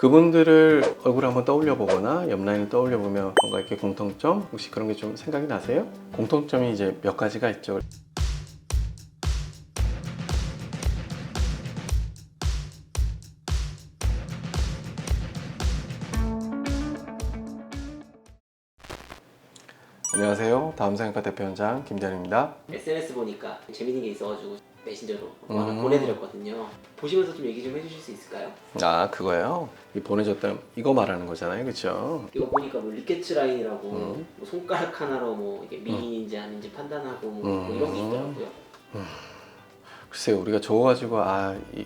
그분들을 얼굴 한번 떠올려 보거나 옆 라인을 떠올려 보면 뭔가 이렇게 공통점 혹시 그런 게 좀 생각이 나세요? 공통점이 이제 몇 가지가 있죠. 안녕하세요. 다음 성형과 대표원장 김대현입니다. SNS 보니까 재밌는 게 있어가지고 메신저로 하나 보내드렸거든요. 보시면서 좀 얘기 좀 해주실 수 있을까요? 아, 그거요? 이 보내줬던 이거 말하는 거잖아요, 그렇죠? 이거 보니까 뭐 리케츠 라인이라고 뭐 손가락 하나로 뭐 이게 미인인지 아닌지 판단하고 뭐 이런 게 있더라고요. 글쎄요, 우리가 적어가지고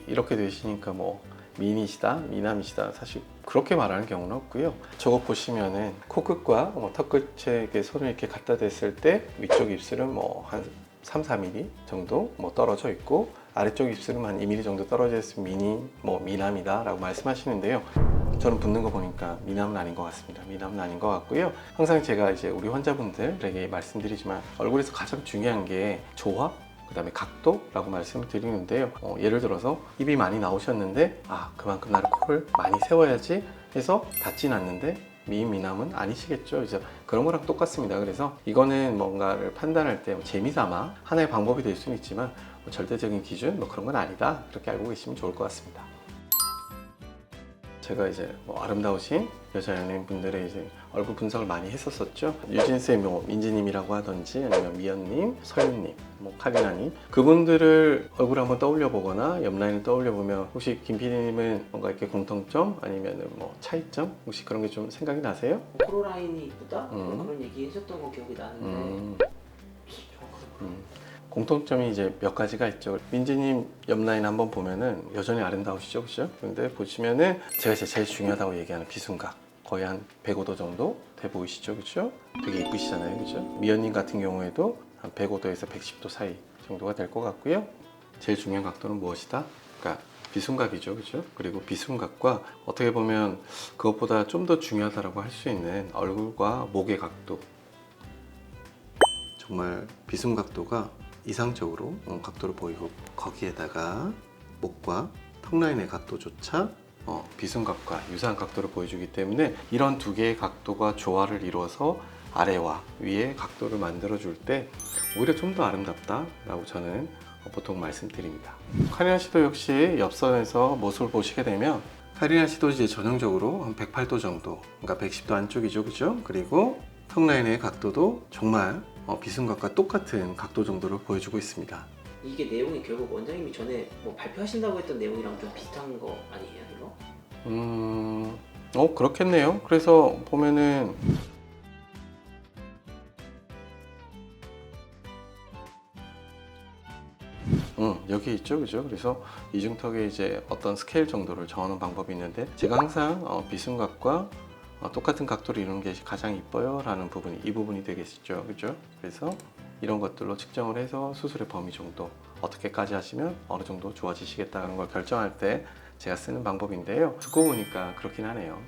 이렇게 되시니까 뭐 미인이시다, 미남이시다, 사실 그렇게 말하는 경우는 없고요. 저거 보시면은 코끝과 턱끝에 손을 이렇게 갖다 댔을 때 위쪽 입술은 뭐 한 3, 4mm 정도 뭐 떨어져 있고 아래쪽 입술은 한 2mm 정도 떨어져 있으면 미남이다 라고 말씀하시는데요. 저는 붓는 거 보니까 미남은 아닌 것 같습니다. 미남은 아닌 것 같고요. 항상 제가 이제 우리 환자분들에게 말씀드리지만 얼굴에서 가장 중요한 게 조화, 그 다음에 각도라고 말씀을 드리는데요. 예를 들어서 입이 많이 나오셨는데 그만큼 나를 코를 많이 세워야지 해서 닿진 않는데 미인 미남은 아니시겠죠. 이제 그런 거랑 똑같습니다. 그래서 이거는 뭔가를 판단할 때 재미삼아 하나의 방법이 될 수는 있지만 절대적인 기준 그런 건 아니다. 그렇게 알고 계시면 좋을 것 같습니다. 제가 이제 아름다우신 여자 연예인분들의 이제 얼굴 분석을 많이 했었었죠. 유진쌤, 민지님이라고 하든지 아니면 미연님, 서윤님, 카리나님 그분들을 얼굴 한번 떠올려 보거나 옆 라인을 떠올려 보면 혹시 김 PD님은 뭔가 이렇게 공통점 아니면 차이점 혹시 그런 게 좀 생각이 나세요? 코로 라인이 이쁘다? 그런 얘기 해줬던 거 기억이 나는데 공통점이 이제 몇 가지가 있죠. 민지님 옆라인 한번 보면은 여전히 아름다우시죠, 그죠? 근데 보시면은 제가 제일 중요하다고 얘기하는 비순각 거의 한 105도 정도 돼 보이시죠, 그죠? 되게 이쁘시잖아요, 그죠? 미연님 같은 경우에도 한 105도에서 110도 사이 정도가 될 것 같고요. 제일 중요한 각도는 무엇이다? 그러니까 비순각이죠, 그죠? 그리고 비순각과 어떻게 보면 그것보다 좀 더 중요하다고 할 수 있는 얼굴과 목의 각도. 정말 비순각도가 이상적으로 각도를 보이고 거기에다가 목과 턱 라인의 각도조차 비순각과 유사한 각도를 보여주기 때문에 이런 두 개의 각도가 조화를 이루어서 아래와 위의 각도를 만들어 줄 때 오히려 좀 더 아름답다 라고 저는 보통 말씀드립니다. 카리나 씨도 역시 옆선에서 모습을 보시게 되면 카리나 씨도 이제 전형적으로 한 108도 정도, 그러니까 110도 안쪽이죠, 그죠? 그리고 턱 라인의 각도도 정말 비순각과 똑같은 각도 정도를 보여주고 있습니다. 이게 내용이 결국 원장님이 전에 발표하신다고 했던 내용이랑 좀 비슷한 거 아니에요, 이거? 그렇겠네요. 그래서 보면은 여기 있죠, 그죠? 그래서 이중턱의 이제 어떤 스케일 정도를 정하는 방법이 있는데 제가 항상 비순각과 똑같은 각도를 이루는 게 가장 이뻐요 라는 부분이 이 부분이 되겠죠, 그죠? 그래서 이런 것들로 측정을 해서 수술의 범위 정도 어떻게까지 하시면 어느 정도 좋아지시겠다는 걸 결정할 때 제가 쓰는 방법인데요. 듣고 보니까 그렇긴 하네요.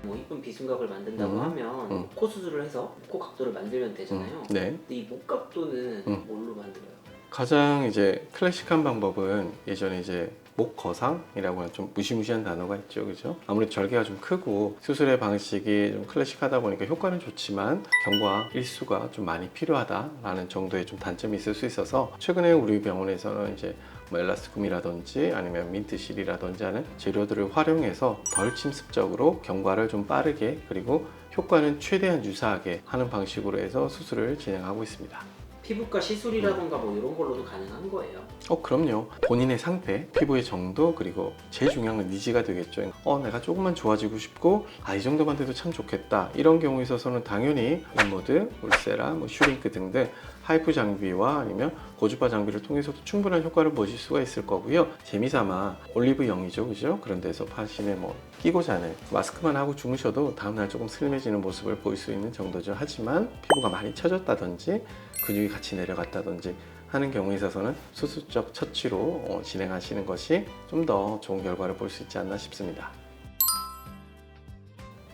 이쁜 비순각을 만든다고 하면 코 수술을 해서 코 각도를 만들면 되잖아요. 네. 근데 이 목 각도는 뭘로 만들어요? 가장 이제 클래식한 방법은 예전에 이제 목 거상이라고 하는 좀 무시무시한 단어가 있죠, 그죠? 아무래도 절개가 좀 크고 수술의 방식이 좀 클래식하다 보니까 효과는 좋지만 경과 일수가 좀 많이 필요하다라는 정도의 좀 단점이 있을 수 있어서 최근에 우리 병원에서는 이제 엘라스틱움이라든지 아니면 민트실이라든지 하는 재료들을 활용해서 덜 침습적으로 경과를 좀 빠르게 그리고 효과는 최대한 유사하게 하는 방식으로 해서 수술을 진행하고 있습니다. 피부과 시술이라던가 이런 걸로도 가능한 거예요? 그럼요. 본인의 상태, 피부의 정도, 그리고 제일 중요한 건 니즈가 되겠죠. 내가 조금만 좋아지고 싶고 이 정도만 돼도 참 좋겠다. 이런 경우에 있어서는 당연히 인모드, 울세라, 슈링크 등등 하이프 장비와 아니면 고주파 장비를 통해서도 충분한 효과를 보실 수가 있을 거고요. 재미삼아 올리브영이죠, 그죠? 그런 데서 파시는 끼고 자는 마스크만 하고 주무셔도 다음날 조금 슬림해지는 모습을 보일 수 있는 정도죠. 하지만 피부가 많이 처졌다든지 근육이 같이 내려갔다든지 하는 경우에 있어서는 수술적 처치로 진행하시는 것이 좀 더 좋은 결과를 볼 수 있지 않나 싶습니다.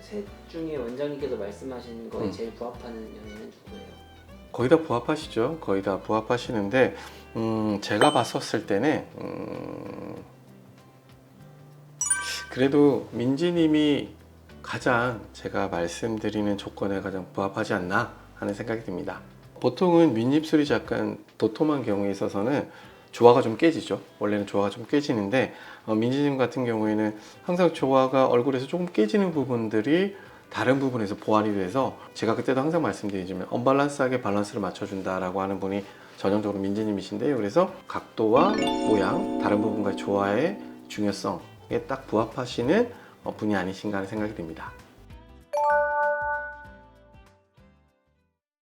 셋 중에 원장님께서 말씀하신 거에 제일 부합하는 연예인은 누구예요? 거의 다 부합하시죠. 거의 다 부합하시는데 제가 봤었을 때는 그래도 민지님이 가장 제가 말씀드리는 조건에 가장 부합하지 않나 하는 생각이 듭니다. 보통은 윗입술이 약간 도톰한 경우에 있어서는 조화가 좀 깨지죠. 원래는 조화가 좀 깨지는데 민지님 같은 경우에는 항상 조화가 얼굴에서 조금 깨지는 부분들이 다른 부분에서 보완이 돼서 제가 그때도 항상 말씀드리지만 언밸런스하게 밸런스를 맞춰준다라고 하는 분이 전형적으로 민지님이신데요. 그래서 각도와 모양, 다른 부분과의 조화의 중요성에 딱 부합하시는 분이 아니신가 하는 생각이 듭니다.